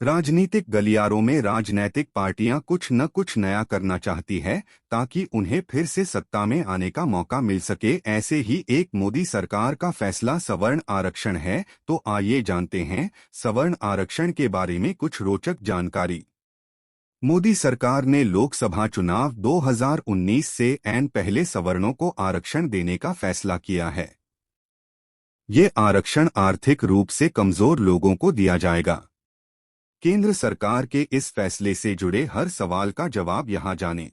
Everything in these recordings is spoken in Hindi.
राजनीतिक गलियारों में राजनैतिक पार्टियां कुछ न कुछ नया करना चाहती है ताकि उन्हें फिर से सत्ता में आने का मौका मिल सके। ऐसे ही एक मोदी सरकार का फैसला सवर्ण आरक्षण है। तो आइए जानते हैं सवर्ण आरक्षण के बारे में कुछ रोचक जानकारी। मोदी सरकार ने लोकसभा चुनाव 2019 से ऐन पहले सवर्णों को आरक्षण देने का फैसला किया है। ये आरक्षण आर्थिक रूप से कमजोर लोगों को दिया जाएगा। केंद्र सरकार के इस फैसले से जुड़े हर सवाल का जवाब यहां जानें।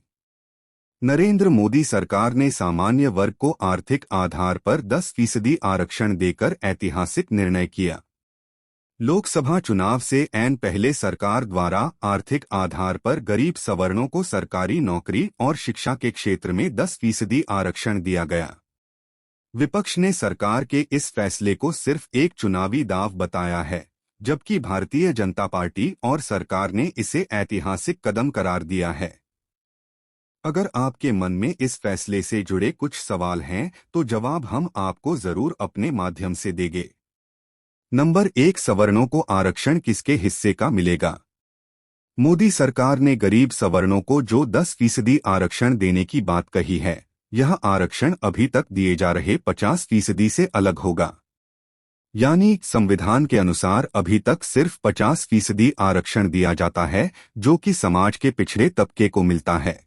नरेंद्र मोदी सरकार ने सामान्य वर्ग को आर्थिक आधार पर 10% आरक्षण देकर ऐतिहासिक निर्णय किया। लोकसभा चुनाव से ऐन पहले सरकार द्वारा आर्थिक आधार पर गरीब सवर्णों को सरकारी नौकरी और शिक्षा के क्षेत्र में 10% आरक्षण दिया गया। विपक्ष ने सरकार के इस फैसले को सिर्फ एक चुनावी दांव बताया है, जबकि भारतीय जनता पार्टी और सरकार ने इसे ऐतिहासिक कदम करार दिया है। अगर आपके मन में इस फैसले से जुड़े कुछ सवाल हैं, तो जवाब हम आपको जरूर अपने माध्यम से देंगे। नंबर 1, सवर्णों को आरक्षण किसके हिस्से का मिलेगा? मोदी सरकार ने गरीब सवर्णों को जो 10% आरक्षण देने की बात कही है, यह आरक्षण अभी तक दिए जा रहे 50% से अलग होगा। यानी संविधान के अनुसार अभी तक सिर्फ 50% आरक्षण दिया जाता है, जो कि समाज के पिछड़े तबके को मिलता है।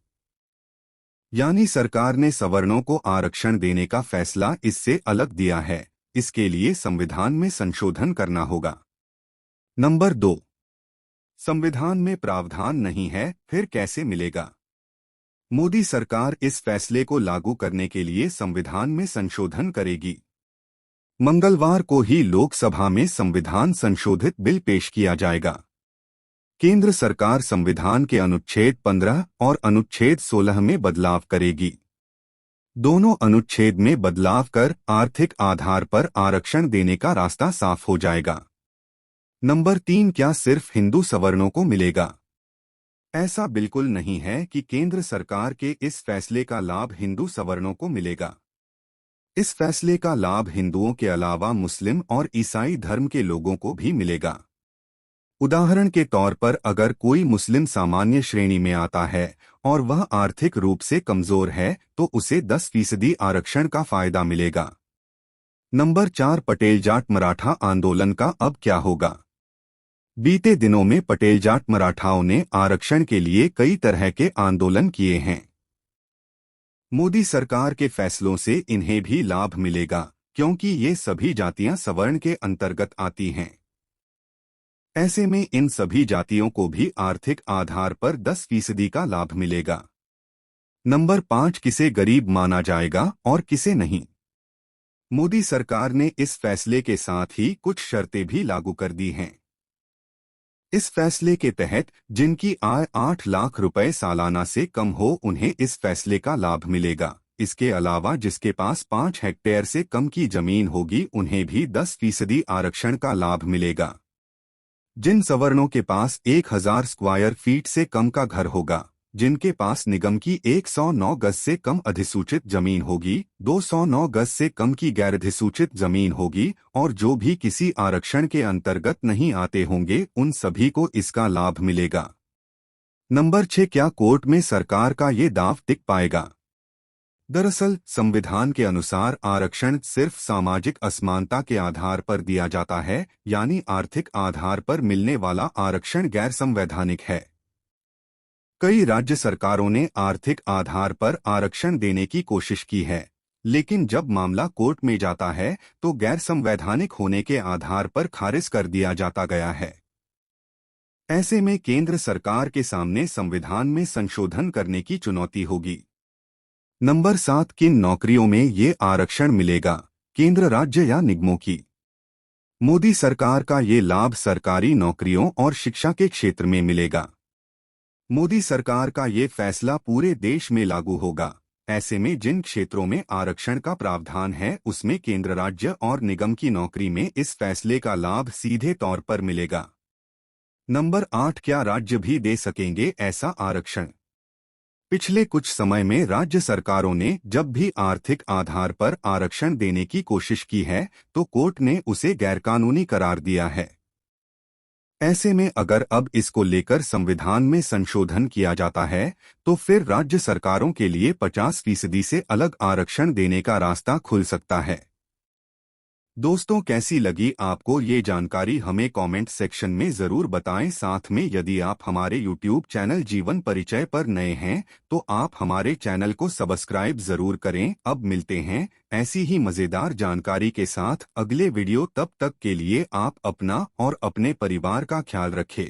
यानी सरकार ने सवर्णों को आरक्षण देने का फैसला इससे अलग दिया है। इसके लिए संविधान में संशोधन करना होगा। नंबर 2, संविधान में प्रावधान नहीं है, फिर कैसे मिलेगा? मोदी सरकार इस फैसले को लागू करने के लिए संविधान में संशोधन करेगी। मंगलवार को ही लोकसभा में संविधान संशोधित बिल पेश किया जाएगा। केंद्र सरकार संविधान के अनुच्छेद 15 और अनुच्छेद 16 में बदलाव करेगी। दोनों अनुच्छेद में बदलाव कर आर्थिक आधार पर आरक्षण देने का रास्ता साफ हो जाएगा। नंबर 3, क्या सिर्फ हिंदू सवर्णों को मिलेगा? ऐसा बिल्कुल नहीं है कि केंद्र सरकार के इस फैसले का लाभ हिंदू सवर्णों को मिलेगा। इस फैसले का लाभ हिंदुओं के अलावा मुस्लिम और ईसाई धर्म के लोगों को भी मिलेगा। उदाहरण के तौर पर अगर कोई मुस्लिम सामान्य श्रेणी में आता है और वह आर्थिक रूप से कमजोर है, तो उसे 10% आरक्षण का फायदा मिलेगा। नंबर 4, पटेल जाट मराठा आंदोलन का अब क्या होगा? बीते दिनों में पटेल जाट मराठाओं ने आरक्षण के लिए कई तरह के आंदोलन किए हैं। मोदी सरकार के फैसलों से इन्हें भी लाभ मिलेगा, क्योंकि ये सभी जातियां सवर्ण के अंतर्गत आती हैं। ऐसे में इन सभी जातियों को भी आर्थिक आधार पर 10% का लाभ मिलेगा। नंबर 5, किसे गरीब माना जाएगा और किसे नहीं? मोदी सरकार ने इस फैसले के साथ ही कुछ शर्तें भी लागू कर दी हैं। इस फैसले के तहत जिनकी आय 8 लाख रुपए सालाना से कम हो, उन्हें इस फैसले का लाभ मिलेगा। इसके अलावा जिसके पास 5 हेक्टेयर से कम की जमीन होगी, उन्हें भी 10% आरक्षण का लाभ मिलेगा। जिन सवर्णों के पास 1000 स्क्वायर फीट से कम का घर होगा, जिनके पास निगम की 109 गज से कम अधिसूचित जमीन होगी, 209 गज से कम की गैर अधिसूचित जमीन होगी और जो भी किसी आरक्षण के अंतर्गत नहीं आते होंगे, उन सभी को इसका लाभ मिलेगा। नंबर 6, क्या कोर्ट में सरकार का ये दांव टिक पाएगा? दरअसल संविधान के अनुसार आरक्षण सिर्फ सामाजिक असमानता के आधार पर दिया जाता है, यानी आर्थिक आधार पर मिलने वाला आरक्षण गैर संवैधानिक है। कई राज्य सरकारों ने आर्थिक आधार पर आरक्षण देने की कोशिश की है, लेकिन जब मामला कोर्ट में जाता है तो गैर संवैधानिक होने के आधार पर खारिज कर दिया जाता गया है। ऐसे में केंद्र सरकार के सामने संविधान में संशोधन करने की चुनौती होगी। नंबर 7, किन नौकरियों में ये आरक्षण मिलेगा? केंद्र, राज्य या निगमों की? मोदी सरकार का ये लाभ सरकारी नौकरियों और शिक्षा के क्षेत्र में मिलेगा। मोदी सरकार का ये फैसला पूरे देश में लागू होगा। ऐसे में जिन क्षेत्रों में आरक्षण का प्रावधान है, उसमें केंद्र, राज्य और निगम की नौकरी में इस फैसले का लाभ सीधे तौर पर मिलेगा। नंबर 8, क्या राज्य भी दे सकेंगे ऐसा आरक्षण? पिछले कुछ समय में राज्य सरकारों ने जब भी आर्थिक आधार पर आरक्षण देने की कोशिश की है, तो कोर्ट ने उसे गैरकानूनी करार दिया है। ऐसे में अगर अब इसको लेकर संविधान में संशोधन किया जाता है तो फिर राज्य सरकारों के लिए 50% से अलग आरक्षण देने का रास्ता खुल सकता है। दोस्तों, कैसी लगी आपको ये जानकारी हमें कमेंट सेक्शन में ज़रूर बताएं। साथ में यदि आप हमारे YouTube चैनल जीवन परिचय पर नए हैं तो आप हमारे चैनल को सब्सक्राइब ज़रूर करें। अब मिलते हैं ऐसी ही मज़ेदार जानकारी के साथ अगले वीडियो। तब तक के लिए आप अपना और अपने परिवार का ख्याल रखें।